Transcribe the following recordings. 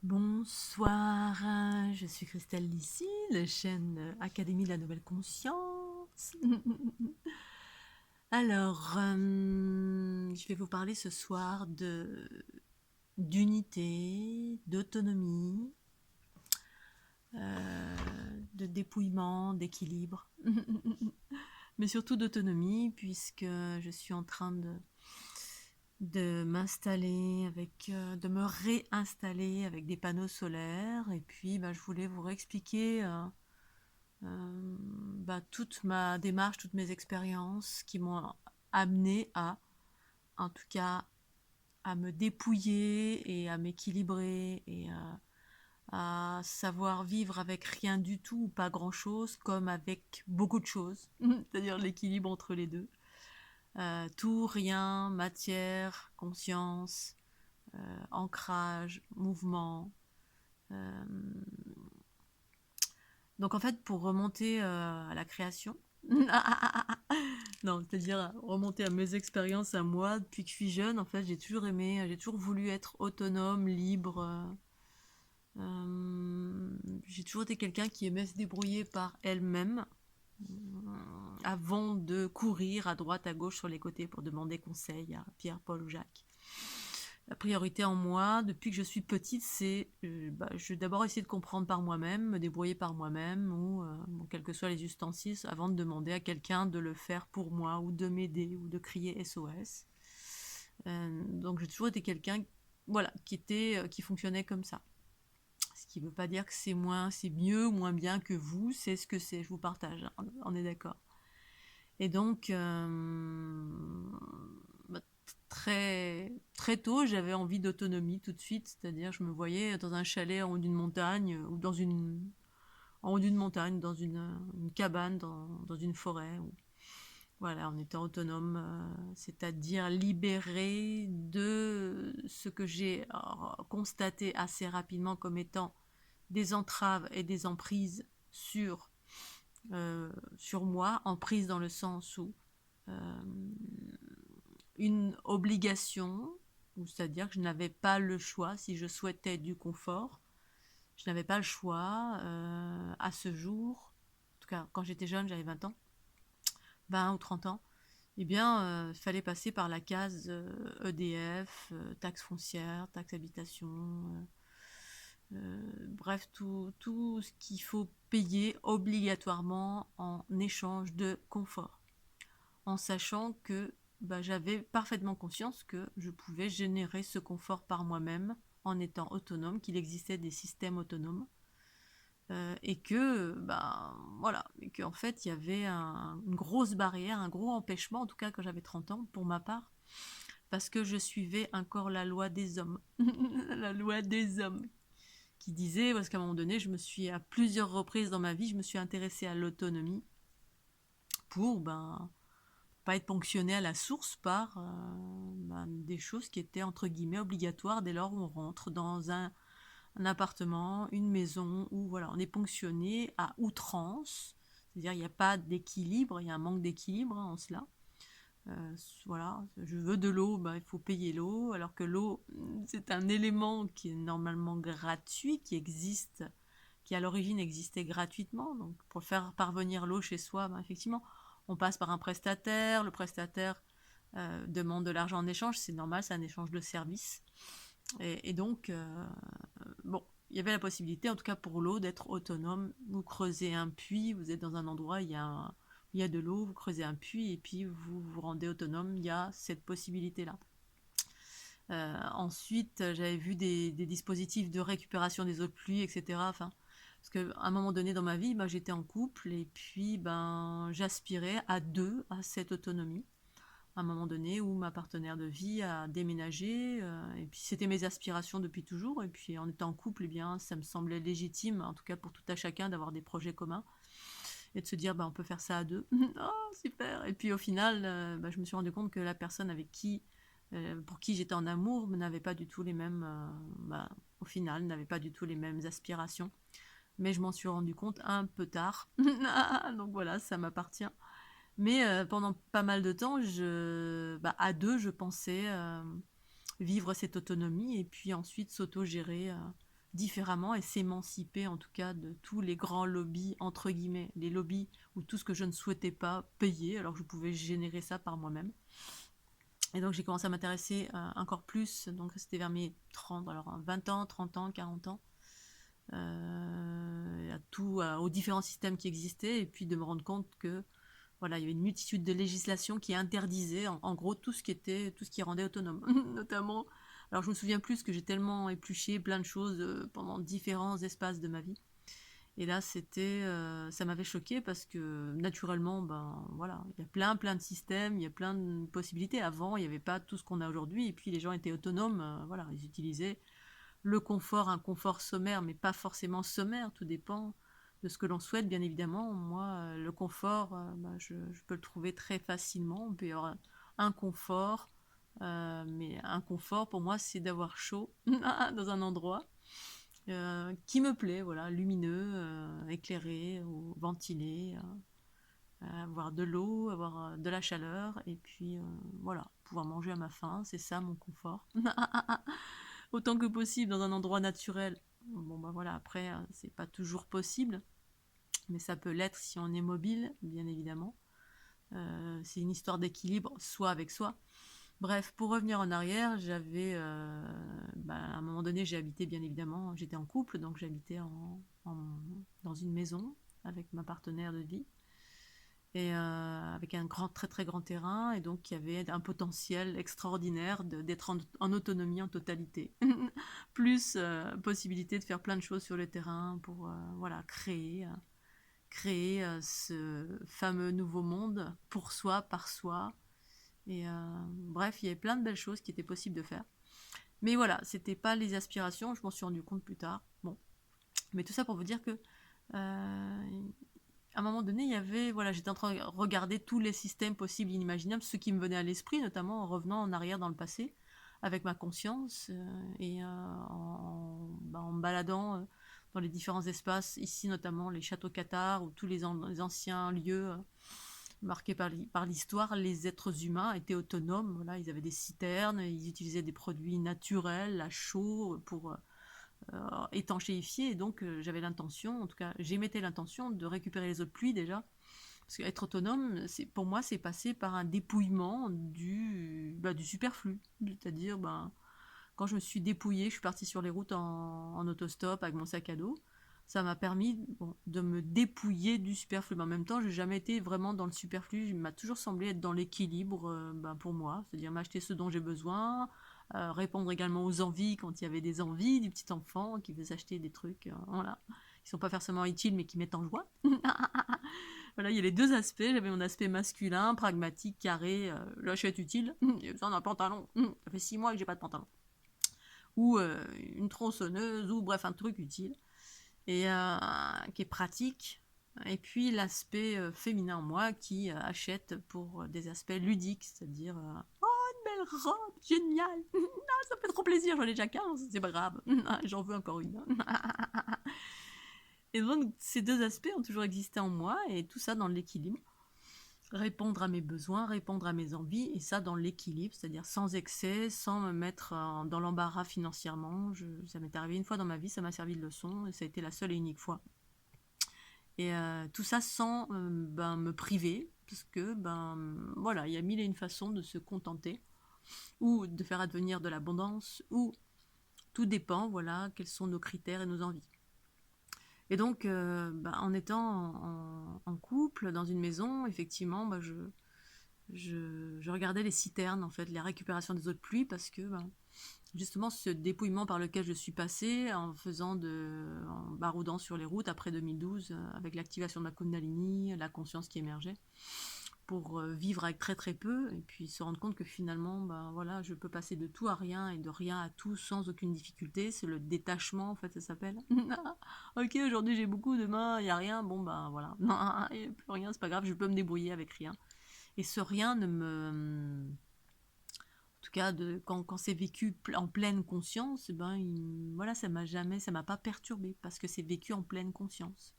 Bonsoir, je suis Christelle d'ici, la chaîne Académie de la Nouvelle Conscience. Alors, je vais vous parler ce soir d'unité, d'autonomie, de dépouillement, d'équilibre, mais surtout d'autonomie, puisque je suis en train de m'installer de me réinstaller avec des panneaux solaires. Et puis, je voulais vous réexpliquer toute ma démarche, toutes mes expériences qui m'ont amené en tout cas, à me dépouiller et à m'équilibrer et à savoir vivre avec rien du tout ou pas grand-chose, comme avec beaucoup de choses, c'est-à-dire l'équilibre entre les deux. Tout, rien, matière, conscience, ancrage, mouvement. Euh, donc en fait, pour remonter à la création, non, c'est-à-dire remonter à mes expériences à moi, depuis que je suis jeune, en fait, j'ai toujours aimé, j'ai toujours voulu être autonome, libre. J'ai toujours été quelqu'un qui aimait se débrouiller par elle-même, avant de courir à droite, à gauche, sur les côtés pour demander conseil à Pierre, Paul ou Jacques. La priorité en moi, depuis que je suis petite, c'est je vais d'abord essayer de comprendre par moi-même, me débrouiller par moi-même, ou quels que soient les ustensiles, avant de demander à quelqu'un de le faire pour moi, ou de m'aider, ou de crier SOS. Donc j'ai toujours été quelqu'un, voilà, qui fonctionnait comme ça. Ce qui ne veut pas dire que c'est mieux ou moins bien que vous, c'est ce que c'est, je vous partage, on est d'accord. Et donc, bah, très tôt, j'avais envie d'autonomie tout de suite, c'est-à-dire je me voyais dans un chalet en haut d'une montagne, ou en haut d'une montagne, dans une cabane, dans une forêt. Voilà, en étant autonome, c'est-à-dire libéré de ce que j'ai constaté assez rapidement comme étant des entraves et des emprises sur moi, emprise dans le sens où euh, une obligation, c'est-à-dire que je n'avais pas le choix si je souhaitais du confort. Je n'avais pas le choix à ce jour, en tout cas quand j'étais jeune, j'avais 20 ans, 20 ou 30 ans, eh bien, il fallait passer par la case EDF, taxe foncière, taxe habitation, bref, tout ce qu'il faut payer obligatoirement en échange de confort, en sachant que j'avais parfaitement conscience que je pouvais générer ce confort par moi-même en étant autonome, qu'il existait des systèmes autonomes, et que voilà, et qu'en fait il y avait une grosse barrière, un gros empêchement, en tout cas quand j'avais 30 ans pour ma part, parce que je suivais encore la loi des hommes, la loi des hommes, qui disait, parce qu'à un moment donné, je me suis à plusieurs reprises dans ma vie, je me suis intéressée à l'autonomie pour pas être ponctionnée à la source par des choses qui étaient entre guillemets obligatoires dès lors où on rentre dans un appartement, une maison, où voilà, on est ponctionné à outrance, c'est-à-dire il n'y a pas d'équilibre, il y a un manque d'équilibre en cela. Voilà, je veux de l'eau, il faut payer l'eau, alors que l'eau, c'est un élément qui est normalement gratuit, qui existe, qui à l'origine existait gratuitement. Donc pour faire parvenir l'eau chez soi, effectivement, on passe par un prestataire, le prestataire demande de l'argent en échange, c'est normal, c'est un échange de services. Et donc, bon, il y avait la possibilité, en tout cas pour l'eau, d'être autonome. Vous creusez un puits, vous êtes dans un endroit, il y a de l'eau, vous creusez un puits et puis vous vous rendez autonome, il y a cette possibilité-là. Ensuite, j'avais vu des dispositifs de récupération des eaux de pluie, etc. Enfin, parce qu'à un moment donné dans ma vie, j'étais en couple et puis j'aspirais à deux à cette autonomie. À un moment donné où ma partenaire de vie a déménagé, et puis c'était mes aspirations depuis toujours, et puis en étant en couple, eh bien, ça me semblait légitime, en tout cas pour tout à chacun, d'avoir des projets communs et de se dire on peut faire ça à deux. Oh super. Et puis au final, je me suis rendu compte que la personne pour qui j'étais en amour n'avait pas du tout les mêmes, au final, n'avait pas du tout les mêmes aspirations, mais je m'en suis rendu compte un peu tard. Donc voilà, ça m'appartient. Mais pendant pas mal de temps, à deux, je pensais vivre cette autonomie et puis ensuite s'auto-gérer différemment et s'émanciper en tout cas de tous les grands lobbies, entre guillemets, les lobbies ou tout ce que je ne souhaitais pas payer alors que je pouvais générer ça par moi-même. Et donc j'ai commencé à m'intéresser encore plus, donc c'était vers mes 30, alors 20 ans, 30 ans, 40 ans, aux différents systèmes qui existaient, et puis de me rendre compte que voilà, il y avait une multitude de législations qui interdisaient en gros tout ce qui rendait autonome, notamment. Alors je me souviens plus que j'ai tellement épluché plein de choses pendant différents espaces de ma vie. Et là, ça m'avait choqué parce que naturellement, ben voilà, il y a plein de systèmes, il y a plein de possibilités. Avant, il n'y avait pas tout ce qu'on a aujourd'hui, et puis les gens étaient autonomes. Voilà, ils utilisaient le confort, un confort sommaire, mais pas forcément sommaire. Tout dépend de ce que l'on souhaite, bien évidemment. Moi, le confort, ben, je peux le trouver très facilement. On peut y avoir un confort, mais un confort pour moi, c'est d'avoir chaud dans un endroit qui me plaît, voilà, lumineux, éclairé ou ventilé, avoir de l'eau, avoir de la chaleur, et puis voilà, pouvoir manger à ma faim, c'est ça mon confort. Autant que possible dans un endroit naturel. Bon bah voilà, après c'est pas toujours possible, mais ça peut l'être si on est mobile, bien évidemment. C'est une histoire d'équilibre, soi avec soi. Bref, pour revenir en arrière, à un moment donné, j'ai habité bien évidemment, j'étais en couple, donc j'habitais dans une maison avec ma partenaire de vie, et avec un très très grand terrain, et donc il y avait un potentiel extraordinaire d'être en autonomie en totalité. Plus possibilité de faire plein de choses sur le terrain pour voilà, créer ce fameux nouveau monde pour soi, par soi. Et bref, il y avait plein de belles choses qui étaient possibles de faire. Mais voilà, c'était pas les aspirations, je m'en suis rendu compte plus tard. Bon, mais tout ça pour vous dire que à un moment donné, il y avait, voilà, j'étais en train de regarder tous les systèmes possibles, inimaginables, ceux qui me venaient à l'esprit, notamment en revenant en arrière dans le passé, avec ma conscience, en me baladant dans les différents espaces, ici notamment les châteaux cathares, ou tous les anciens lieux marqués par l'histoire. Les êtres humains étaient autonomes, voilà, ils avaient des citernes, ils utilisaient des produits naturels, à chaud, pour étanchéifier, et donc j'avais l'intention, en tout cas j'émettais l'intention de récupérer les eaux de pluie déjà, parce qu'être autonome, pour moi c'est passer par un dépouillement du superflu, c'est-à-dire quand je me suis dépouillée, je suis partie sur les routes en autostop avec mon sac à dos, ça m'a permis de me dépouiller du superflu, mais en même temps j'ai jamais été vraiment dans le superflu, il m'a toujours semblé être dans l'équilibre pour moi, c'est-à-dire m'acheter ce dont j'ai besoin, répondre également aux envies quand il y avait des envies du petit enfant qui veut s'acheter des trucs, voilà, qui sont pas forcément utiles mais qui mettent en joie. Voilà, il y a les deux aspects. J'avais mon aspect masculin, pragmatique, carré, là je suis utile, j'ai besoin d'un pantalon, ça fait 6 mois que j'ai pas de pantalon, ou une tronçonneuse, ou bref un truc utile et qui est pratique. Et puis l'aspect féminin en moi qui achète pour des aspects ludiques, c'est-à-dire belle robe, génial. Ah, ça fait trop plaisir, j'en ai déjà 15, c'est pas grave. J'en veux encore une. Et donc, ces deux aspects ont toujours existé en moi, et tout ça dans l'équilibre. Répondre à mes besoins, répondre à mes envies, et ça dans l'équilibre, c'est-à-dire sans excès, sans me mettre dans l'embarras financièrement. Ça m'est arrivé une fois dans ma vie, ça m'a servi de leçon, et ça a été la seule et unique fois. Et tout ça sans me priver, parce que voilà, il y a mille et une façons de se contenter, ou de faire advenir de l'abondance, ou tout dépend, voilà, quels sont nos critères et nos envies. Et donc, en étant en couple, dans une maison, effectivement, je regardais les citernes, en fait, la récupération des eaux de pluie, parce que justement, ce dépouillement par lequel je suis passée, en baroudant sur les routes après 2012, avec l'activation de ma Kundalini, la conscience qui émergeait, pour vivre avec très très peu, et puis se rendre compte que finalement, voilà, je peux passer de tout à rien et de rien à tout sans aucune difficulté. C'est le détachement, en fait, ça s'appelle. Ok, aujourd'hui j'ai beaucoup, demain il y a rien, bon voilà, il n'y a plus rien, c'est pas grave, je peux me débrouiller avec rien. Et ce rien ne me... En tout cas, quand c'est vécu en pleine conscience, voilà, ça m'a pas perturbé, parce que c'est vécu en pleine conscience.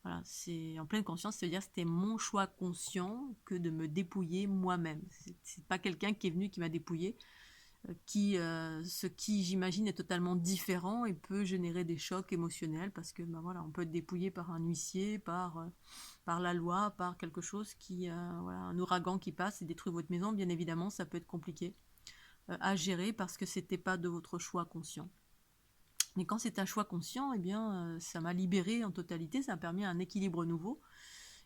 Voilà, c'est en pleine conscience, ça veut dire que c'était mon choix conscient que de me dépouiller moi-même. C'est pas quelqu'un qui est venu qui m'a dépouillé. ce qui j'imagine est totalement différent et peut générer des chocs émotionnels parce que ben voilà, on peut être dépouillé par un huissier, par la loi, par quelque chose voilà, un ouragan qui passe et détruit votre maison. Bien évidemment, ça peut être compliqué à gérer parce que c'était pas de votre choix conscient. Mais quand c'est un choix conscient, eh bien, ça m'a libérée en totalité, ça a permis un équilibre nouveau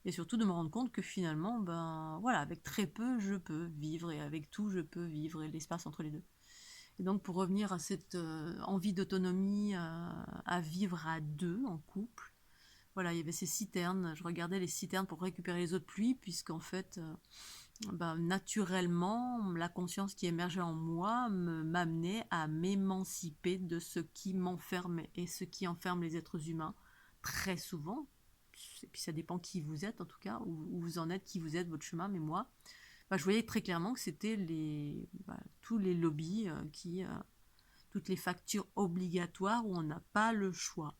et surtout de me rendre compte que finalement, ben voilà, avec très peu, je peux vivre et avec tout, je peux vivre et l'espace entre les deux. Et donc pour revenir à cette envie d'autonomie, à vivre à deux en couple, voilà, il y avait ces citernes, je regardais les citernes pour récupérer les eaux de pluie, puisqu'en fait, naturellement, la conscience qui émergeait en moi m'amenait à m'émanciper de ce qui m'enfermait et ce qui enferme les êtres humains très souvent. Et puis ça dépend qui vous êtes en tout cas, où vous en êtes, qui vous êtes, votre chemin, mais moi, je voyais très clairement que c'était tous les lobbies, toutes les factures obligatoires où on n'a pas le choix.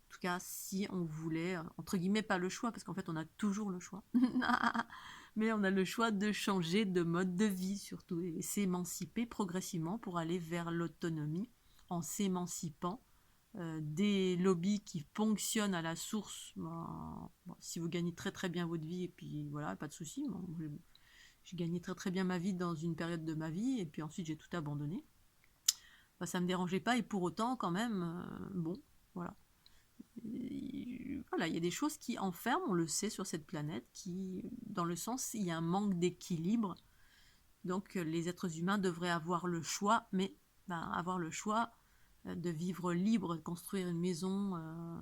En tout cas, si on voulait, entre guillemets, pas le choix, parce qu'en fait, on a toujours le choix. Mais on a le choix de changer de mode de vie, surtout, et s'émanciper progressivement pour aller vers l'autonomie, en s'émancipant des lobbies qui fonctionnent à la source. Bon, si vous gagnez très très bien votre vie, et puis voilà, pas de souci. Bon, j'ai gagné très très bien ma vie dans une période de ma vie, et puis ensuite j'ai tout abandonné. Ça ne me dérangeait pas, et pour autant, quand même, bon, voilà. Voilà, il y a des choses qui enferment, on le sait sur cette planète, qui, dans le sens, il y a un manque d'équilibre. Donc les êtres humains devraient avoir le choix, mais avoir le choix de vivre libre, de construire une maison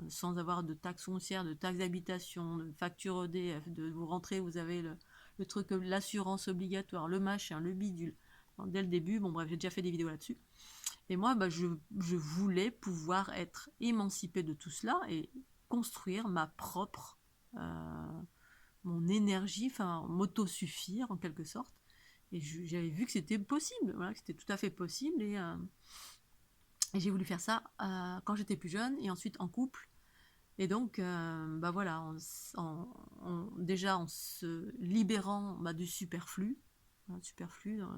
sans avoir de taxes foncières, de taxes d'habitation, de factures EDF, de vous rentrer, vous avez le truc, l'assurance obligatoire, le machin, le bidule. Dès le début, bon bref, j'ai déjà fait des vidéos là-dessus. Et moi, je voulais pouvoir être émancipée de tout cela et construire ma propre, mon énergie, enfin m'autosuffire en quelque sorte. Et j'avais vu que c'était possible, voilà, que c'était tout à fait possible. Et j'ai voulu faire ça quand j'étais plus jeune et ensuite en couple. Et donc, voilà, déjà en se libérant du superflu,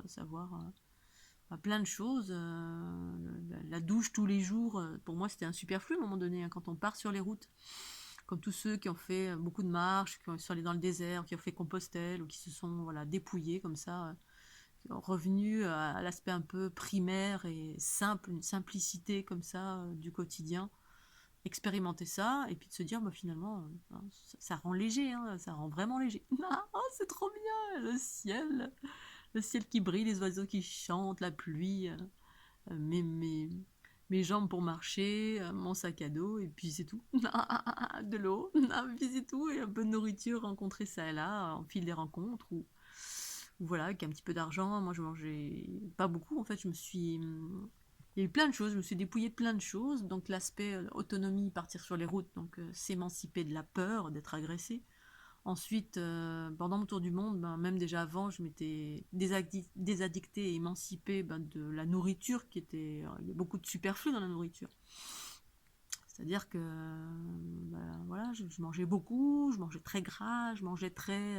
savoir plein de choses. La douche tous les jours, pour moi c'était un superflu à un moment donné, hein, quand on part sur les routes. Comme tous ceux qui ont fait beaucoup de marches, qui sont allés dans le désert, qui ont fait Compostelle, ou qui se sont dépouyés comme ça, revenus à l'aspect un peu primaire et simple, une simplicité comme ça du quotidien. Expérimenter ça, et puis de se dire, finalement, ça rend léger, hein, ça rend vraiment léger. Ah, oh, c'est trop bien, le ciel qui brille, les oiseaux qui chantent, la pluie, mes jambes pour marcher, mon sac à dos, et puis c'est tout. De l'eau, et puis c'est tout, et un peu de nourriture rencontrée ça et là, en fil des rencontres, ou voilà, avec un petit peu d'argent. Moi je mangeais pas beaucoup, en fait, il y a eu plein de choses, je me suis dépouillée de plein de choses, donc l'aspect autonomie, partir sur les routes, donc s'émanciper de la peur d'être agressé. Ensuite, pendant mon tour du monde, même déjà avant, je m'étais désaddictée et émancipée de la nourriture, il y a beaucoup de superflu dans la nourriture. C'est-à-dire que voilà, je mangeais beaucoup, je mangeais très gras, je mangeais très...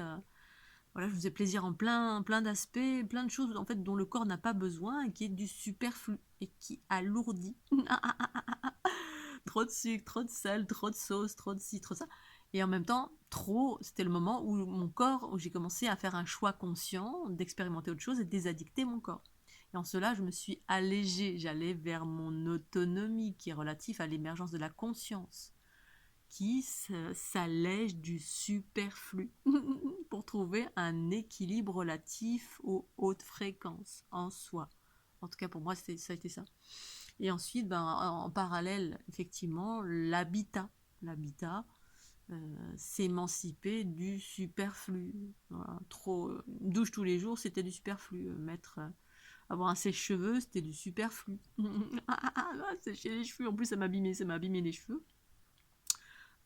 voilà, je faisais plaisir en plein d'aspects, plein de choses en fait dont le corps n'a pas besoin et qui est du superflu et qui alourdit. Trop de sucre, trop de sel, trop de sauce, trop de ci, trop de ça. Et en même temps, c'était le moment où où j'ai commencé à faire un choix conscient d'expérimenter autre chose et de désaddicter mon corps. Et en cela, je me suis allégée, j'allais vers mon autonomie qui est relative à l'émergence de la conscience, qui s'allège du superflu pour trouver un équilibre relatif aux hautes fréquences en soi. En tout cas, pour moi, ça a été ça. Et ensuite, en parallèle, effectivement, l'habitat, s'émanciper du superflu. Voilà, une douche tous les jours, c'était du superflu. Avoir un sèche-cheveux, c'était du superflu. Sécher les cheveux, en plus ça m'a abîmé les cheveux.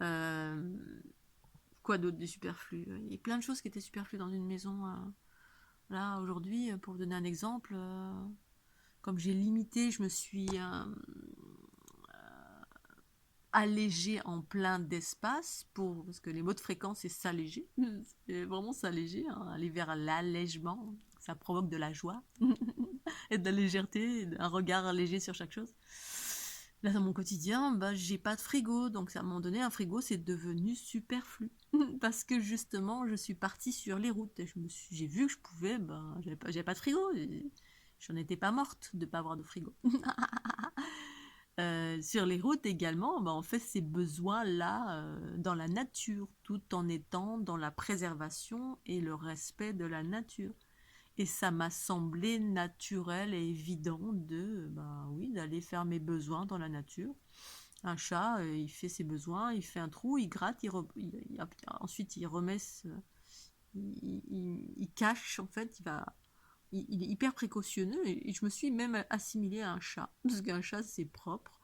Euh, quoi d'autre du superflu? Il y a plein de choses qui étaient superflues dans une maison. Là, aujourd'hui, pour vous donner un exemple, comme j'ai limité, je me suis allégé en plein d'espace parce que les mots de fréquence c'est s'alléger, c'est vraiment s'alléger, hein, aller vers l'allègement, ça provoque de la joie. et de la légèreté, un regard léger sur chaque chose. Là, dans mon quotidien, bah, j'ai pas de frigo, donc à un moment donné, un frigo, c'est devenu superflu. Parce que justement, je suis partie sur les routes. Et j'ai vu que je pouvais, ben, j'avais pas de frigo. J'en étais pas morte de pas avoir de frigo. Sur les routes également, bah, on fait ces besoins-là dans la nature, tout en étant dans la préservation et le respect de la nature. Et ça m'a semblé naturel et évident de, bah, oui, d'aller faire mes besoins dans la nature. Un chat, il fait ses besoins, il fait un trou, il gratte, ensuite il remet, il cache en fait, il est hyper précautionneux et je me suis même assimilée à un chat parce qu'un chat c'est propre,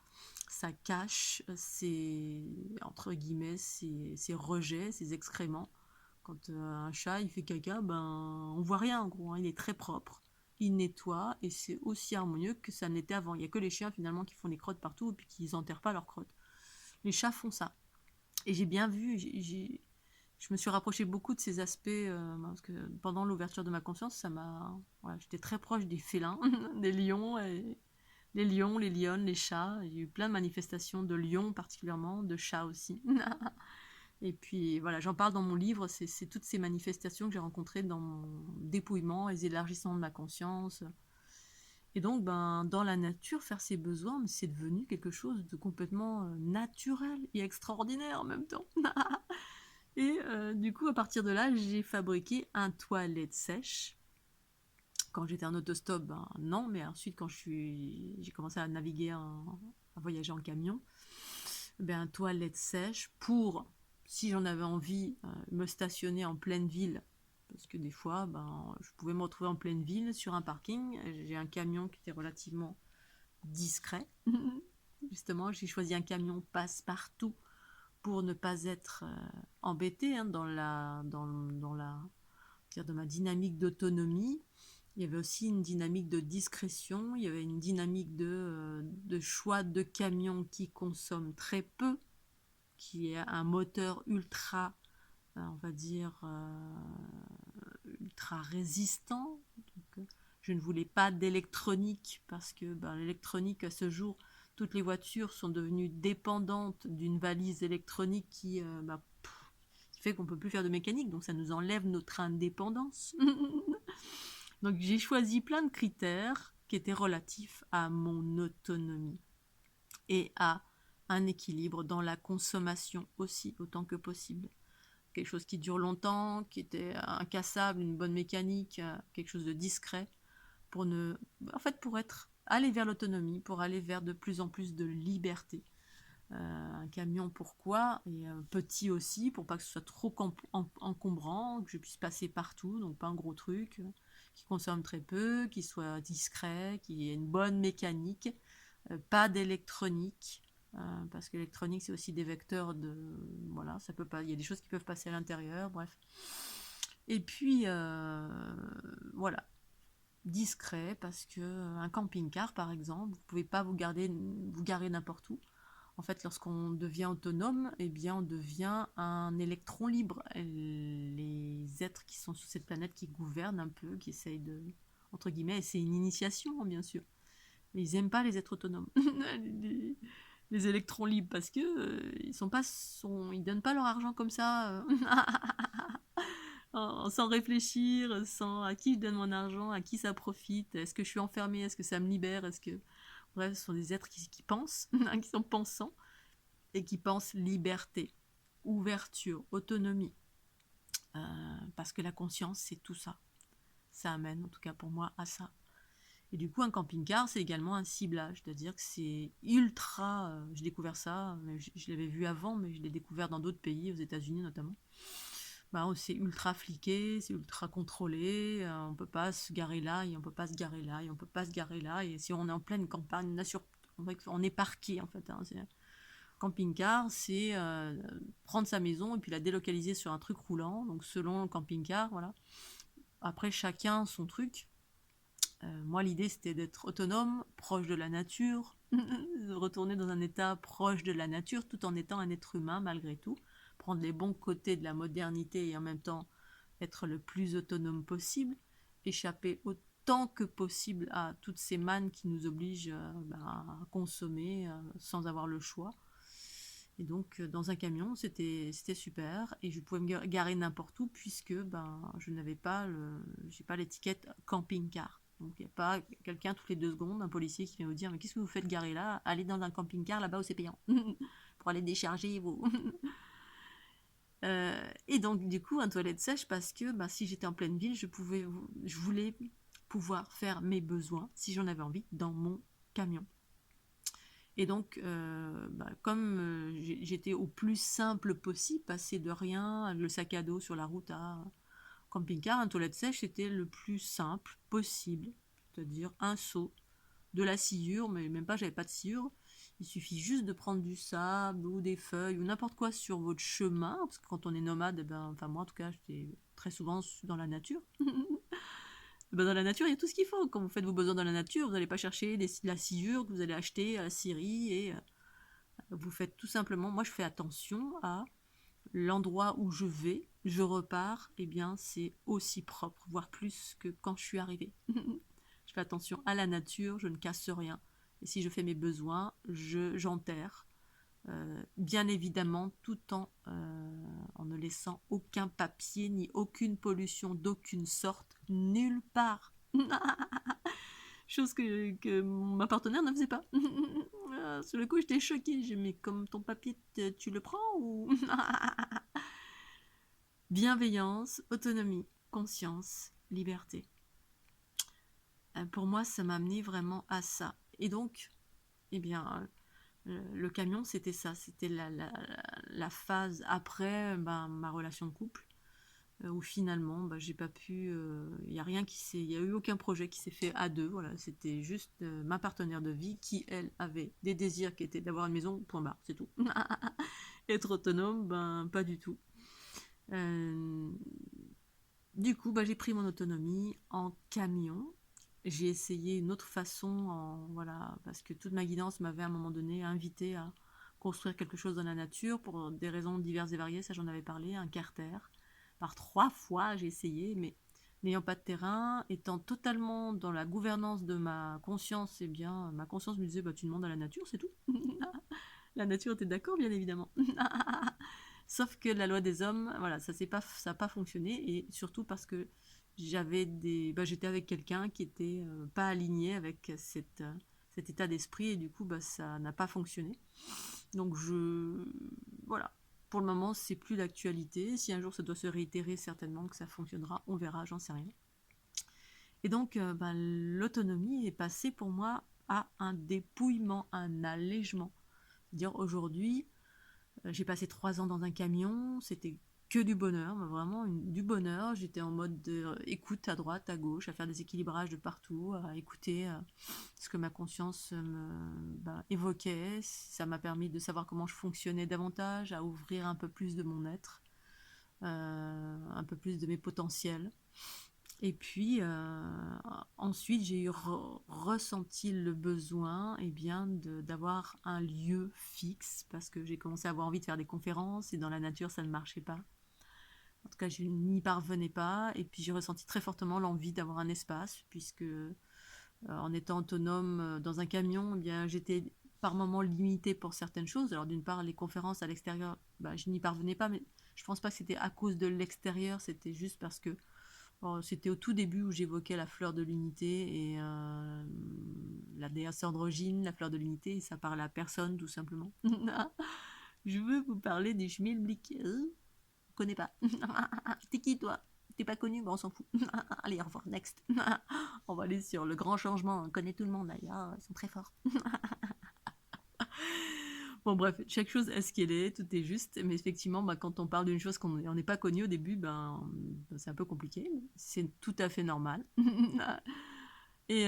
ça cache ses entre guillemets ses rejets, ses excréments. Quand un chat il fait caca, ben on voit rien en gros, hein, il est très propre. Il nettoie et c'est aussi harmonieux que ça n'était avant. Il n'y a que les chiens finalement qui font des crottes partout et puis qui n'enterrent pas leurs crottes. Les chats font ça. Et j'ai bien vu, je me suis rapprochée beaucoup de ces aspects parce que pendant l'ouverture de ma conscience, voilà, j'étais très proche des félins, des lions, les lions, les lionnes, les chats. Il y a eu plein de manifestations de lions particulièrement, de chats aussi. Et puis voilà, j'en parle dans mon livre, c'est toutes ces manifestations que j'ai rencontrées dans mon dépouillement et les élargissements de ma conscience. Et donc, ben, dans la nature, faire ses besoins, c'est devenu quelque chose de complètement naturel et extraordinaire en même temps. Et du coup, à partir de là, j'ai fabriqué un toilette sèche. Quand j'étais en autostop, ben non, mais ensuite, quand j'ai commencé à naviguer, à voyager en camion, ben, un toilette sèche pour, si j'en avais envie, me stationner en pleine ville. Parce que des fois, ben, je pouvais me retrouver en pleine ville sur un parking. J'ai un camion qui était relativement discret. Justement, j'ai choisi un camion passe-partout pour ne pas être embêtée hein, de ma dynamique d'autonomie. Il y avait aussi une dynamique de discrétion, il y avait une dynamique de choix de camion qui consomme très peu, qui est un moteur ultra, on va dire, ultra résistant. Donc, je ne voulais pas d'électronique parce que ben, l'électronique à ce jour, toutes les voitures sont devenues dépendantes d'une valise électronique qui fait qu'on ne peut plus faire de mécanique, donc ça nous enlève notre indépendance. Donc j'ai choisi plein de critères qui étaient relatifs à mon autonomie et à un équilibre dans la consommation aussi, autant que possible. Quelque chose qui dure longtemps, qui était incassable, une bonne mécanique, quelque chose de discret, pour aller vers l'autonomie, pour aller vers de plus en plus de liberté. Un camion pourquoi et petit aussi pour pas que ce soit trop encombrant, que je puisse passer partout, donc pas un gros truc, qui consomme très peu, qui soit discret, qui ait une bonne mécanique, pas d'électronique, parce que l'électronique c'est aussi des vecteurs de voilà, ça peut pas, il y a des choses qui peuvent passer à l'intérieur, bref. Et puis voilà, discret parce que un camping-car par exemple, vous pouvez pas vous garer n'importe où. En fait, lorsqu'on devient autonome, eh bien, on devient un électron libre. Et les êtres qui sont sur cette planète, qui gouvernent un peu, qui essayent de, entre guillemets, et c'est une initiation, bien sûr. Mais ils n'aiment pas les êtres autonomes, les électrons libres, parce que ils donnent pas leur argent comme ça, sans réfléchir, sans à qui je donne mon argent, à qui ça profite, est-ce que je suis enfermée, est-ce que ça me libère, bref, ce sont des êtres qui pensent, qui sont pensants et qui pensent liberté, ouverture, autonomie. Parce que la conscience, c'est tout ça. Ça amène, en tout cas pour moi, à ça. Et du coup, un camping-car, c'est également un ciblage. C'est-à-dire que c'est ultra... j'ai découvert ça, je l'avais vu avant, mais je l'ai découvert dans d'autres pays, aux États-Unis notamment. C'est ultra fliqué, c'est ultra contrôlé, on peut pas se garer là, et on peut pas se garer là, et on peut pas se garer là. Et si on est en pleine campagne, on est parqué, en fait. Camping-car, c'est prendre sa maison et puis la délocaliser sur un truc roulant, donc selon le camping-car, voilà. Après, chacun son truc. Moi, l'idée, c'était d'être autonome, proche de la nature, de retourner dans un état proche de la nature, tout en étant un être humain, malgré tout. Prendre les bons côtés de la modernité et en même temps être le plus autonome possible. Échapper autant autant que possible à toutes ces mannes qui nous obligent à consommer sans avoir le choix. Et donc dans un camion, c'était super et je pouvais me garer n'importe où puisque je n'avais pas j'ai pas l'étiquette camping-car. Donc il n'y a pas quelqu'un toutes les 2 secondes, un policier qui vient vous dire mais qu'est-ce que vous faites garer là? Allez dans un camping-car là-bas où c'est payant pour aller décharger vos. Et donc du coup un toilette sèche parce que si j'étais en pleine ville, je voulais pouvoir faire mes besoins si j'en avais envie dans mon camion. Et donc, comme j'étais au plus simple possible, passer de rien, le sac à dos sur la route à camping-car, un toilette sèche, c'était le plus simple possible. C'est-à-dire un seau, de la sciure, mais même pas, j'avais pas de sciure. Il suffit juste de prendre du sable ou des feuilles ou n'importe quoi sur votre chemin, parce que quand on est nomade, moi en tout cas, j'étais très souvent dans la nature. Dans la nature, il y a tout ce qu'il faut. Quand vous faites vos besoins dans la nature, vous n'allez pas chercher la sciure que vous allez acheter à la scierie et vous faites tout simplement. Moi, je fais attention à l'endroit où je vais, je repars, et bien c'est aussi propre, voire plus que quand je suis arrivée. Je fais attention à la nature, je ne casse rien. Et si je fais mes besoins, j'enterre. Bien évidemment, tout en ne laissant aucun papier ni aucune pollution d'aucune sorte nulle part. Chose que ma partenaire ne faisait pas. Sur le coup, j'étais choquée. J'ai dit, mais comme ton papier, tu le prends ou bienveillance, autonomie, conscience, liberté. Pour moi, ça m'a amené vraiment à ça. Et donc, eh bien, le camion, c'était ça. C'était la phase après ma relation de couple, où finalement, j'ai pas pu. Il y a eu aucun projet qui s'est fait à deux. Voilà, c'était juste ma partenaire de vie qui, elle, avait des désirs qui étaient d'avoir une maison. Point barre, c'est tout. Être autonome, pas du tout. Du coup, j'ai pris mon autonomie en camion. J'ai essayé une autre façon, parce que toute ma guidance m'avait à un moment donné invité à construire quelque chose dans la nature pour des raisons diverses et variées. Ça, j'en avais parlé, un carter. Par 3 fois, j'ai essayé, mais n'ayant pas de terrain, étant totalement dans la gouvernance de ma conscience, ma conscience me disait, tu demandes à la nature, c'est tout. La nature était d'accord, bien évidemment. Sauf que la loi des hommes, voilà, ça n'a pas fonctionné, et surtout parce que j'étais avec quelqu'un qui était pas aligné avec cet état d'esprit, et du coup, ça n'a pas fonctionné. Donc voilà. Pour le moment, c'est plus d'actualité. Si un jour ça doit se réitérer, certainement que ça fonctionnera. On verra, j'en sais rien. Et donc, l'autonomie est passée pour moi à un dépouillement, un allègement. C'est-à-dire aujourd'hui, j'ai passé 3 ans dans un camion, c'était que du bonheur, vraiment du bonheur. J'étais en mode écoute à droite, à gauche, à faire des équilibrages de partout, à écouter ce que ma conscience évoquait. Ça m'a permis de savoir comment je fonctionnais davantage, à ouvrir un peu plus de mon être, un peu plus de mes potentiels. Et puis ensuite, j'ai ressenti le besoin d'avoir un lieu fixe, parce que j'ai commencé à avoir envie de faire des conférences et dans la nature, ça ne marchait pas. En tout cas, je n'y parvenais pas. Et puis j'ai ressenti très fortement l'envie d'avoir un espace, puisque en étant autonome dans un camion, j'étais par moments limitée pour certaines choses. Alors d'une part, les conférences à l'extérieur, je n'y parvenais pas, mais je pense pas que c'était à cause de l'extérieur, c'était juste parce que c'était au tout début où j'évoquais la fleur de l'unité et la déesse androgyne, la fleur de l'unité, et ça parlait à personne tout simplement. Je veux vous parler des Schmilblick. Je connais pas. T'es qui toi? T'es pas connu? On s'en fout. Allez, au revoir, next. On va aller sur le grand changement. On connaît tout le monde d'ailleurs, ils sont très forts. Bon bref, chaque chose est ce qu'elle est, tout est juste, mais effectivement, quand on parle d'une chose qu'on n'est pas connu au début, c'est un peu compliqué, c'est tout à fait normal. et,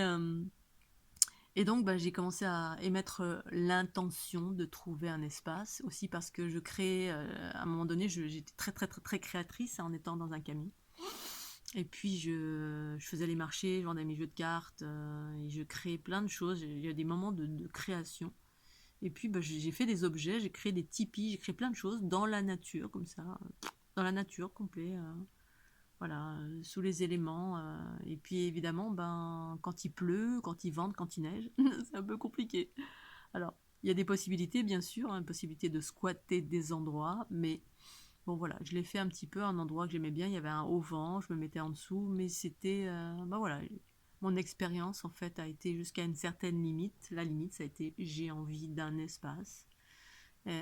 et donc j'ai commencé à émettre l'intention de trouver un espace, aussi parce que je créais, à un moment donné, j'étais très très très très créatrice en étant dans un camion. Et puis je faisais les marchés, je vendais mes jeux de cartes, et je créais plein de choses, il y a des moments de création. Et puis j'ai fait des objets, j'ai créé des tipis, j'ai créé plein de choses dans la nature, comme ça, dans la nature, complet. voilà, sous les éléments. Et puis évidemment, ben, quand il pleut, quand il vente, quand il neige, c'est un peu compliqué. Alors, il y a des possibilités, bien sûr, hein, une possibilité de squatter des endroits, mais bon voilà, je l'ai fait un petit peu, un endroit que j'aimais bien, il y avait un haut vent, je me mettais en dessous, mais c'était, ben voilà, mon expérience en fait a été jusqu'à une certaine limite. La limite, ça a été j'ai envie d'un espace.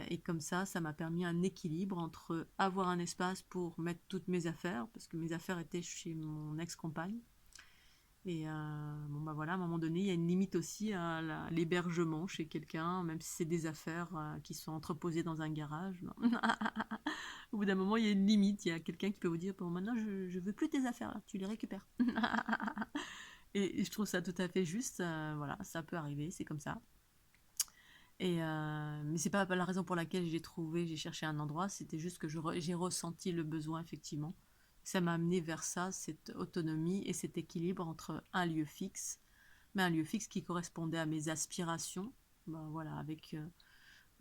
Et comme ça m'a permis un équilibre entre avoir un espace pour mettre toutes mes affaires, parce que mes affaires étaient chez mon ex-compagne. Et bon bah voilà, à un moment donné, il y a une limite aussi à l'hébergement chez quelqu'un, même si c'est des affaires qui sont entreposées dans un garage. Au bout d'un moment, il y a une limite. Il y a quelqu'un qui peut vous dire, bon maintenant, je veux plus tes affaires, là, tu les récupères. Et je trouve ça tout à fait juste. Voilà, ça peut arriver, c'est comme ça. Mais c'est pas la raison pour laquelle j'ai cherché un endroit, c'était juste que j'ai ressenti le besoin, effectivement. Ça m'a amené vers ça, cette autonomie et cet équilibre entre un lieu fixe, mais un lieu fixe qui correspondait à mes aspirations, ben voilà, avec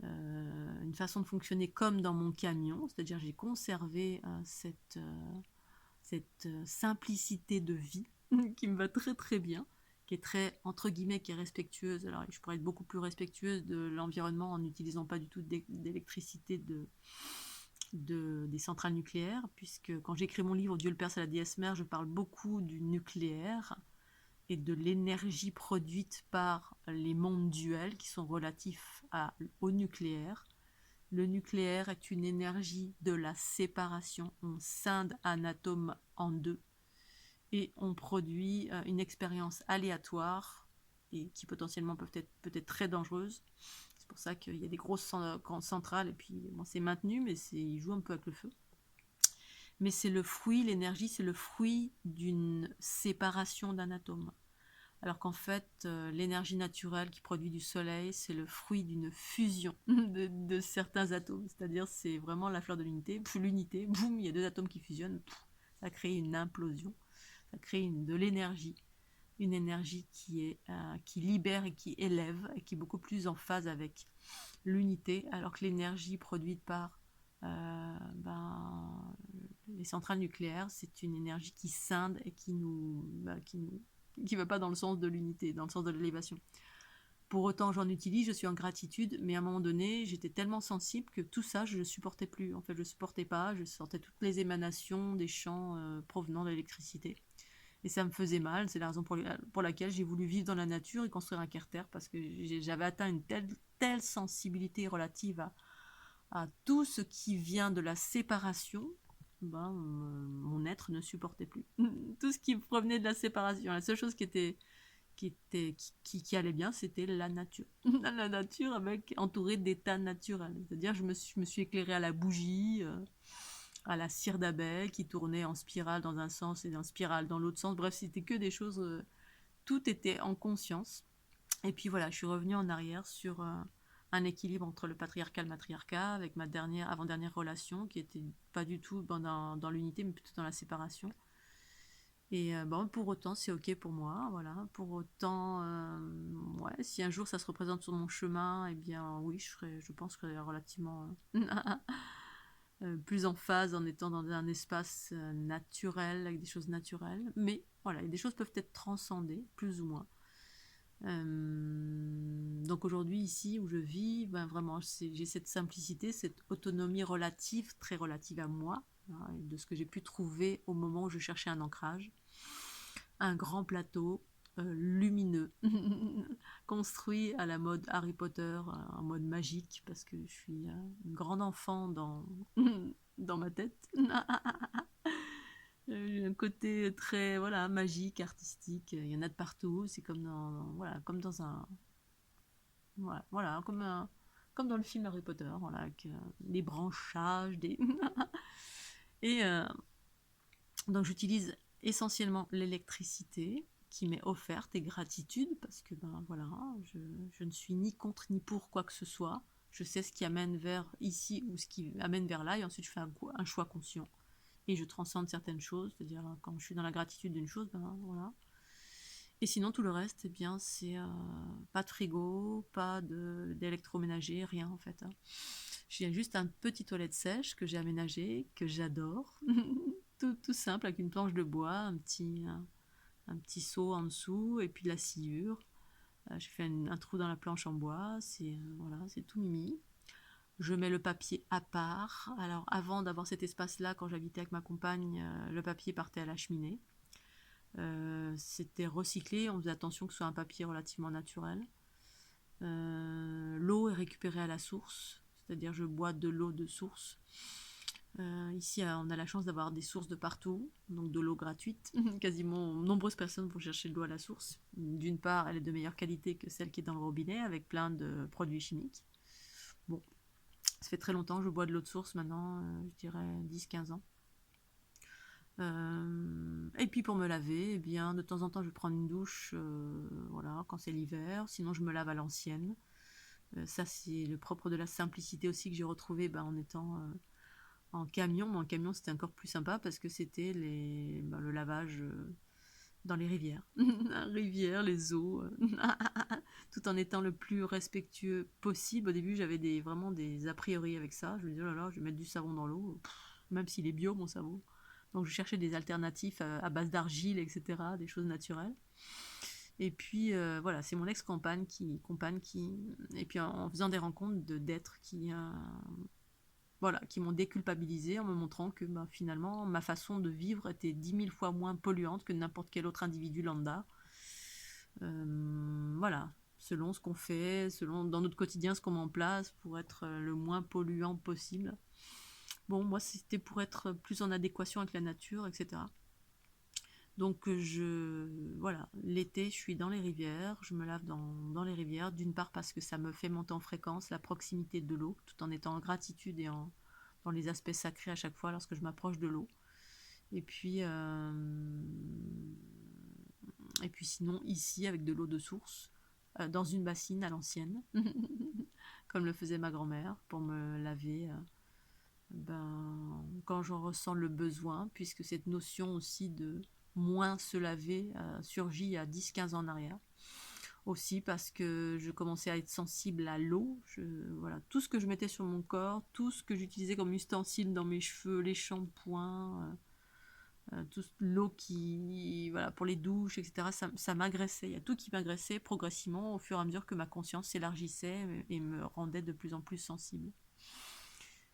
une façon de fonctionner comme dans mon camion, c'est-à-dire j'ai conservé cette simplicité de vie qui me va très très bien, qui est très, entre guillemets, qui est respectueuse. Alors je pourrais être beaucoup plus respectueuse de l'environnement en n'utilisant pas du tout d'électricité des centrales nucléaires, puisque quand j'écris mon livre Dieu le Père, c'est la déesse mère, je parle beaucoup du nucléaire et de l'énergie produite par les mondes duels qui sont relatifs au nucléaire. Le nucléaire est une énergie de la séparation. On scinde un atome en deux et on produit une expérience aléatoire et qui potentiellement peut être très dangereuse. C'est pour ça qu'il y a des grosses centrales et puis bon, c'est maintenu, mais ils jouent un peu avec le feu. Mais c'est le fruit, l'énergie, c'est le fruit d'une séparation d'un atome. Alors qu'en fait, l'énergie naturelle qui produit du soleil, c'est le fruit d'une fusion de certains atomes. C'est-à-dire, c'est vraiment la fleur de l'unité. L'unité, boum, il y a deux atomes qui fusionnent, ça crée une implosion, ça crée de l'énergie. Une énergie qui libère et qui élève, et qui est beaucoup plus en phase avec l'unité, alors que l'énergie produite par les centrales nucléaires, c'est une énergie qui scinde et qui va pas dans le sens de l'unité, dans le sens de l'élévation. Pour autant, j'en utilise, je suis en gratitude, mais à un moment donné, j'étais tellement sensible que tout ça, je ne supportais plus. En fait, je ne supportais pas, je sentais toutes les émanations des champs provenant de l'électricité. Et ça me faisait mal, c'est la raison pour laquelle j'ai voulu vivre dans la nature et construire un carter, parce que j'avais atteint une telle sensibilité relative à tout ce qui vient de la séparation, ben, mon être ne supportait plus. Tout ce qui provenait de la séparation, la seule chose qui allait bien, c'était la nature. La nature entourée d'états naturels. C'est-à-dire, je me suis éclairée à la bougie, à la cire d'abeille qui tournait en spirale dans un sens et en spirale dans l'autre sens. Bref, c'était que des choses. Tout était en conscience. Et puis voilà, je suis revenue en arrière sur un équilibre entre le patriarcat et le matriarcat avec ma avant-dernière relation qui était pas du tout dans l'unité mais plutôt dans la séparation. Et bon, pour autant, c'est ok pour moi, voilà. Pour autant, ouais, si un jour ça se représente sur mon chemin, eh bien oui, je pense que je serais relativement plus en phase en étant dans un espace naturel, avec des choses naturelles. Mais voilà, des choses peuvent être transcendées, plus ou moins. Donc aujourd'hui, ici où je vis, ben vraiment, j'ai cette simplicité, cette autonomie relative, très relative à moi, hein, de ce que j'ai pu trouver au moment où je cherchais un ancrage. Un grand plateau lumineux, construit à la mode Harry Potter, en mode magique, parce que je suis une grande enfant dans ma tête. J'ai un côté très voilà, magique, artistique, il y en a de partout, c'est comme dans un voilà, comme dans le film Harry Potter, voilà, avec des branchages, et donc j'utilise essentiellement l'électricité qui m'est offerte et gratitude parce que ben voilà, je ne suis ni contre ni pour quoi que ce soit. Je sais ce qui amène vers ici ou ce qui amène vers là et ensuite je fais un choix conscient et je transcende certaines choses, c'est-à-dire quand je suis dans la gratitude d'une chose, ben voilà. Et sinon tout le reste, eh bien c'est pas de frigo, pas d'électroménager, rien en fait. J'ai juste un petit toilette sèche que j'ai aménagé, que j'adore. tout simple, avec une planche de bois, un petit seau en dessous, et puis de la sciure. J'ai fait un trou dans la planche en bois, voilà, c'est tout mimi. Je mets le papier à part. Alors avant d'avoir cet espace-là, quand j'habitais avec ma compagne, le papier partait à la cheminée. C'était recyclé, on faisait attention que ce soit un papier relativement naturel. L'eau est récupérée à la source, c'est-à-dire je bois de l'eau de source. Ici, on a la chance d'avoir des sources de partout, donc de l'eau gratuite. Quasiment nombreuses personnes vont chercher de l'eau à la source. D'une part, elle est de meilleure qualité que celle qui est dans le robinet, avec plein de produits chimiques. Bon, ça fait très longtemps que je bois de l'eau de source maintenant, je dirais 10-15 ans. Et puis pour me laver, eh bien, de temps en temps, je prends une douche, voilà, quand c'est l'hiver. Sinon, je me lave à l'ancienne. Ça, c'est le propre de la simplicité aussi que j'ai retrouvé en étant en camion. Mais en camion, c'était encore plus sympa parce que c'était le lavage dans les rivières. Rivières, les eaux, tout en étant le plus respectueux possible. Au début, j'avais vraiment des a priori avec ça. Je me disais, oh là là, je vais mettre du savon dans l'eau, même s'il est bio, mon savon. Donc je cherchais des alternatives à base d'argile, etc., des choses naturelles. Et puis voilà, c'est mon ex-compagne et puis en faisant des rencontres d'êtres qui m'ont déculpabilisé en me montrant que finalement ma façon de vivre était 10 000 fois moins polluante que n'importe quel autre individu lambda. Voilà, selon ce qu'on fait, selon dans notre quotidien ce qu'on met en place pour être le moins polluant possible. Bon, moi, c'était pour être plus en adéquation avec la nature, etc. Donc, voilà, l'été, je suis dans les rivières, je me lave dans les rivières, d'une part parce que ça me fait monter en fréquence la proximité de l'eau, tout en étant en gratitude et dans les aspects sacrés à chaque fois lorsque je m'approche de l'eau. Et puis sinon, ici, avec de l'eau de source, dans une bassine à l'ancienne, comme le faisait ma grand-mère, pour me laver. Quand j'en ressens le besoin, puisque cette notion aussi de moins se laver surgit il y a 10-15 ans en arrière. Aussi parce que je commençais à être sensible à l'eau. Voilà, tout ce que je mettais sur mon corps, tout ce que j'utilisais comme ustensile dans mes cheveux, les shampoings, toute l'eau voilà, pour les douches, etc., ça m'agressait. Il y a tout qui m'agressait progressivement au fur et à mesure que ma conscience s'élargissait et me rendait de plus en plus sensible.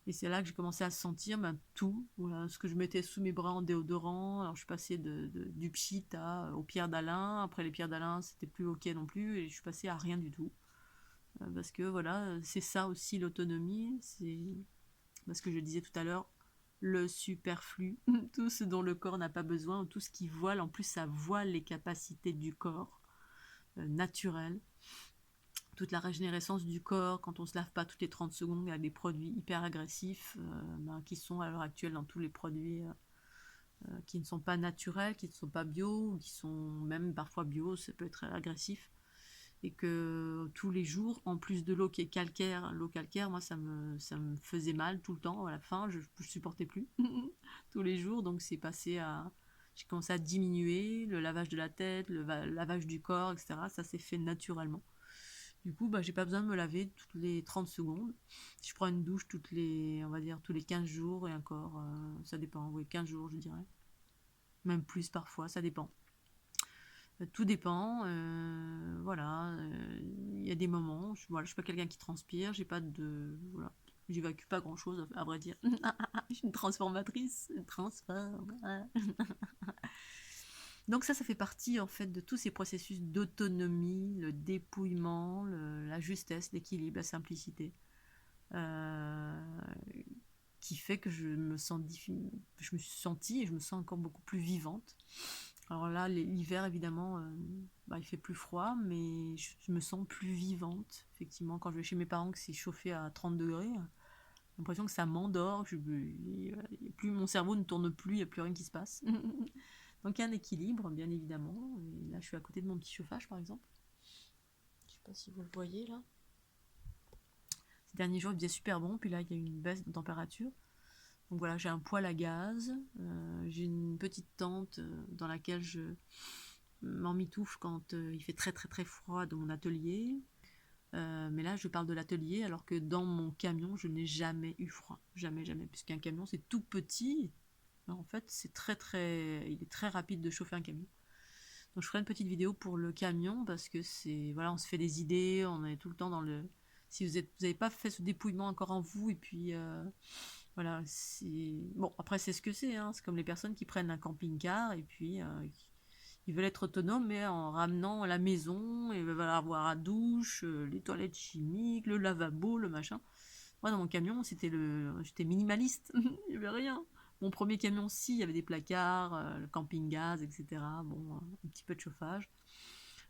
Et c'est là que j'ai commencé à sentir tout, voilà, ce que je mettais sous mes bras en déodorant. Alors je suis passée du pchit aux pierres d'Alain. Après les pierres d'Alain, c'était plus ok non plus. Et je suis passée à rien du tout. Parce que voilà, c'est ça aussi l'autonomie. C'est parce que je disais tout à l'heure, le superflu, tout ce dont le corps n'a pas besoin, tout ce qui voile. En plus, ça voile les capacités du corps naturel. Toute la régénérescence du corps, quand on ne se lave pas toutes les 30 secondes avec des produits hyper agressifs qui sont à l'heure actuelle dans tous les produits qui ne sont pas naturels, qui ne sont pas bio, ou qui sont même parfois bio, ça peut être agressif. Et que tous les jours, en plus de l'eau qui est calcaire, l'eau calcaire, moi ça me faisait mal tout le temps. À la fin, je ne supportais plus tous les jours, donc j'ai commencé à diminuer le lavage de la tête, le lavage du corps, etc. Ça s'est fait naturellement. Du coup, j'ai pas besoin de me laver toutes les 30 secondes. Je prends une douche on va dire, tous les 15 jours et encore, ça dépend, oui, 15 jours, je dirais. Même plus parfois, ça dépend. Tout dépend, voilà. Il y a des moments, je suis pas quelqu'un qui transpire, j'ai pas de. Voilà. J'évacue pas grand chose, à vrai dire. Je suis une transformatrice, une transforme. Donc ça fait partie en fait de tous ces processus d'autonomie, le dépouillement, la justesse, l'équilibre, la simplicité, euh, qui fait que je me suis sentie et je me sens encore beaucoup plus vivante. Alors là, l'hiver évidemment, il fait plus froid, mais je me sens plus vivante. Effectivement, quand je vais chez mes parents, que c'est chauffé à 30 degrés, j'ai l'impression que ça m'endort. Plus mon cerveau ne tourne plus, il n'y a plus rien qui se passe. Donc il y a un équilibre, bien évidemment. Et là, je suis à côté de mon petit chauffage, par exemple. Je ne sais pas si vous le voyez là. Ces derniers jours, il faisait super bon, puis là, il y a eu une baisse de température. Donc voilà, j'ai un poêle à gaz, j'ai une petite tente dans laquelle je m'emmitoufle quand il fait très très très froid dans mon atelier. Mais là, je parle de l'atelier, alors que dans mon camion, je n'ai jamais eu froid. Jamais, jamais. Puisqu'un camion, c'est tout petit, Alors, en fait, c'est il est très rapide de chauffer un camion. Donc je ferai une petite vidéo pour le camion parce que c'est, voilà, on se fait des idées, on est tout le temps dans le. Si vous n'avez pas fait ce dépouillement encore en vous, et puis voilà, bon, après c'est ce que c'est, hein. C'est comme les personnes qui prennent un camping-car et puis ils veulent être autonomes, mais en ramenant à la maison, ils veulent avoir la douche, les toilettes chimiques, le lavabo, le machin. Moi, dans mon camion, j'étais minimaliste, il n'y avait rien. Mon premier camion, si, il y avait des placards, le camping-gaz, etc. Bon, un petit peu de chauffage.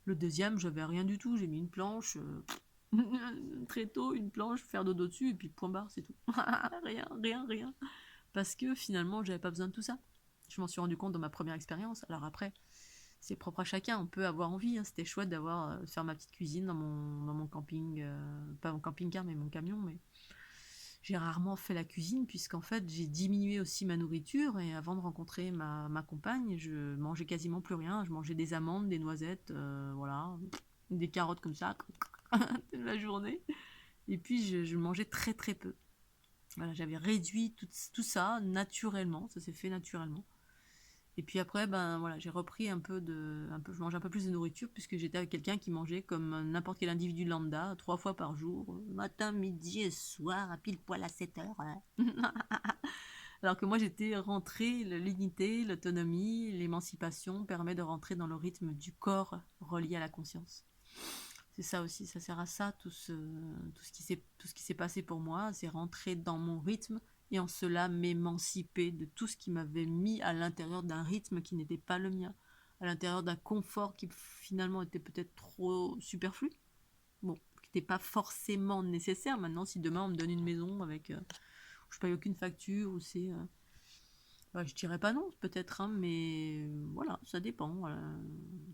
Le deuxième, j'avais rien du tout. J'ai mis une planche, très tôt, une planche, faire dodo dessus, et puis point barre, c'est tout. Rien, rien, rien. Parce que finalement, j'avais pas besoin de tout ça. Je m'en suis rendu compte dans ma première expérience. Alors après, c'est propre à chacun. On peut avoir envie, hein. C'était chouette d'avoir faire ma petite cuisine dans mon camping, pas mon camping-car, mais mon camion. Mais j'ai rarement fait la cuisine puisqu'en fait j'ai diminué aussi ma nourriture et avant de rencontrer ma compagne, je mangeais quasiment plus rien. Je mangeais des amandes, des noisettes, voilà, des carottes comme ça toute la journée. Et puis je mangeais très très peu. Voilà, j'avais réduit tout ça naturellement, ça s'est fait naturellement. Et puis après, ben voilà, j'ai repris je mangeais un peu plus de nourriture puisque j'étais avec quelqu'un qui mangeait comme n'importe quel individu lambda, 3 fois par jour, matin, midi et soir, à pile poil à 7 heures. Alors que moi, j'étais rentrée, l'unité, l'autonomie, l'émancipation permet de rentrer dans le rythme du corps relié à la conscience. C'est ça aussi, ça sert à ça, tout ce qui s'est passé pour moi, c'est rentrer dans mon rythme et en cela m'émanciper de tout ce qui m'avait mis à l'intérieur d'un rythme qui n'était pas le mien, à l'intérieur d'un confort qui finalement était peut-être trop superflu, bon, qui n'était pas forcément nécessaire. Maintenant, si demain on me donne une maison avec, je paye aucune facture, ou c'est, je dirais pas non, peut-être, hein, mais voilà, ça dépend.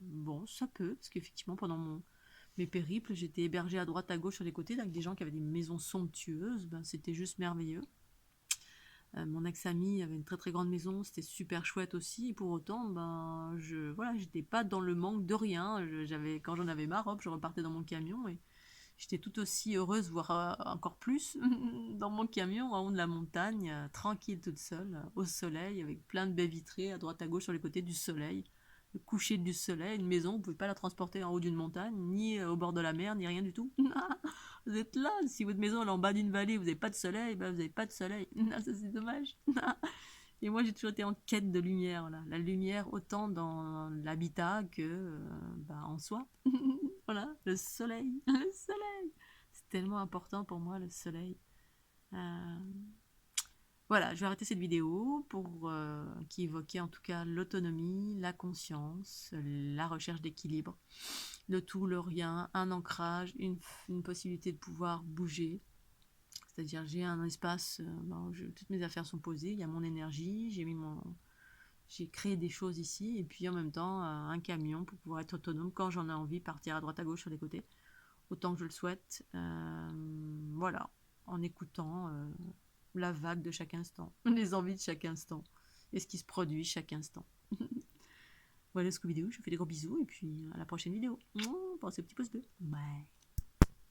Bon, ça peut, parce qu'effectivement, pendant mes périples, j'étais hébergée à droite à gauche sur les côtés avec des gens qui avaient des maisons somptueuses, ben, c'était juste merveilleux. Mon ex-ami avait une très très grande maison, c'était super chouette aussi, et pour autant, ben, voilà, j'étais pas dans le manque de rien. Quand j'en avais marre, hop, je repartais dans mon camion et j'étais tout aussi heureuse, voire encore plus, dans mon camion en haut de la montagne, tranquille toute seule, au soleil, avec plein de baies vitrées à droite à gauche sur les côtés du soleil. Le coucher du soleil, une maison, vous ne pouvez pas la transporter en haut d'une montagne, ni au bord de la mer, ni rien du tout. Vous êtes là, si votre maison est en bas d'une vallée, vous n'avez pas de soleil, ben vous n'avez pas de soleil. Ça c'est dommage. Et moi j'ai toujours été en quête de lumière, là. La lumière autant dans l'habitat que en soi. Voilà, le soleil, le soleil. C'est tellement important pour moi le soleil. Euh, Voilà, je vais arrêter cette vidéo qui évoquait en tout cas l'autonomie, la conscience, la recherche d'équilibre, le tout, le rien, un ancrage, une possibilité de pouvoir bouger. C'est-à-dire j'ai un espace, toutes mes affaires sont posées, il y a mon énergie, j'ai créé des choses ici, et puis en même temps un camion pour pouvoir être autonome quand j'en ai envie, partir à droite à gauche sur les côtés, autant que je le souhaite. Voilà, en écoutant la vague de chaque instant, les envies de chaque instant, et ce qui se produit chaque instant. Voilà ce que vidéo, je vous fais des gros bisous, et puis à la prochaine vidéo. Pensez au petit pouce bleu. Bye.